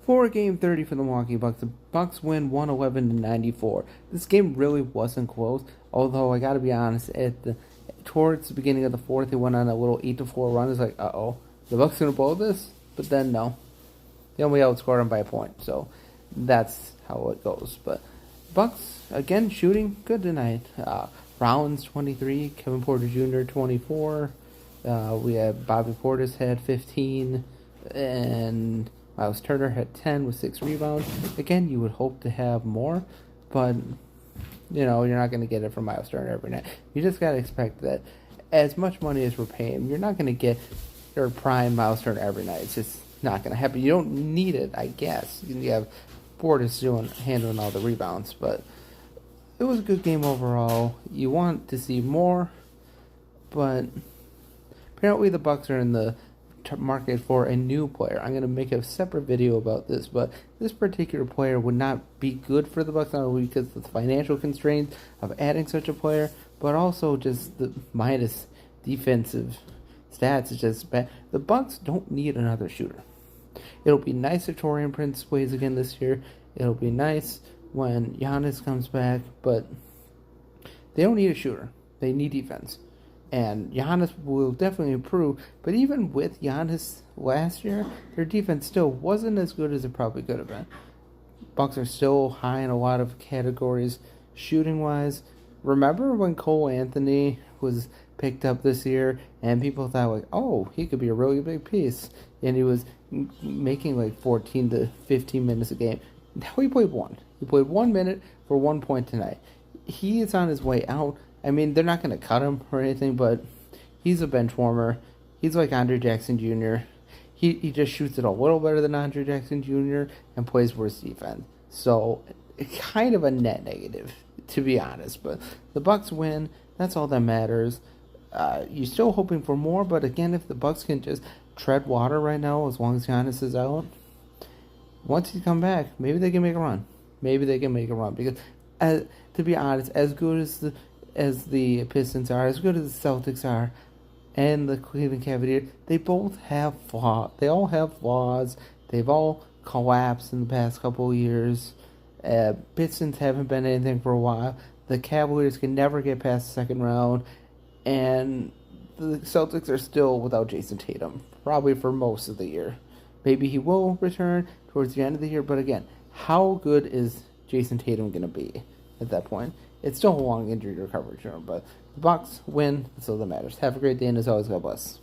For game 30 for the Milwaukee Bucks, the Bucks win 111-94. This game really wasn't close, although I got to be honest, towards the beginning of the fourth, they went on a little 8-4 run. It's like, uh-oh, the Bucks gonna blow this? But then no, they only outscored them by a point, so that's how it goes. But Bucks again shooting good tonight. Rollins 23, Kevin Porter Jr. 24. We had Bobby Portis had 15, and Miles Turner had 10 with 6 rebounds. Again, you would hope to have more, but you're not going to get it from Miles Turner every night. You just got to expect that as much money as we're paying, you're not going to get your prime Miles Turner every night. It's just not going to happen. You don't need it, I guess. You have Portis handling all the rebounds, but it was a good game overall. You want to see more, but apparently the Bucks are in the market for a new player. I'm going to make a separate video about this, but this particular player would not be good for the Bucks, not only because of the financial constraints of adding such a player, but also just the minus defensive stats is just bad. The Bucks don't need another shooter. It'll be nice if Taurean Prince plays again this year. It'll be nice when Giannis comes back, but they don't need a shooter. They need defense. And Giannis will definitely improve, but even with Giannis last year, their defense still wasn't as good as it probably could have been. Bucks are still high in a lot of categories, shooting-wise. Remember when Cole Anthony was picked up this year, and people thought, like, oh, he could be a really big piece, and he was making like 14 to 15 minutes a game. Now he played one. He played 1 minute for 1 point tonight. He is on his way out. I mean, they're not going to cut him or anything, but he's a bench warmer. He's like Andre Jackson Jr. He just shoots it a little better than Andre Jackson Jr. and plays worse defense. So, kind of a net negative, to be honest. But the Bucks win. That's all that matters. You're still hoping for more, but again, if the Bucks can just tread water right now, as long as Giannis is out, once he come back, maybe they can make a run. Because, to be honest, as good as the Pistons are, as good as the Celtics are, and the Cleveland Cavaliers, they both have flaws. They all have flaws. They've all collapsed in the past couple of years. Pistons haven't been anything for a while. The Cavaliers can never get past the second round. And the Celtics are still without Jason Tatum, probably for most of the year. Maybe he will return towards the end of the year, but again, how good is Jason Tatum going to be at that point? It's still a long injury recovery term, but the Bucks win, that's all that matters. Have a great day, and as always, God bless.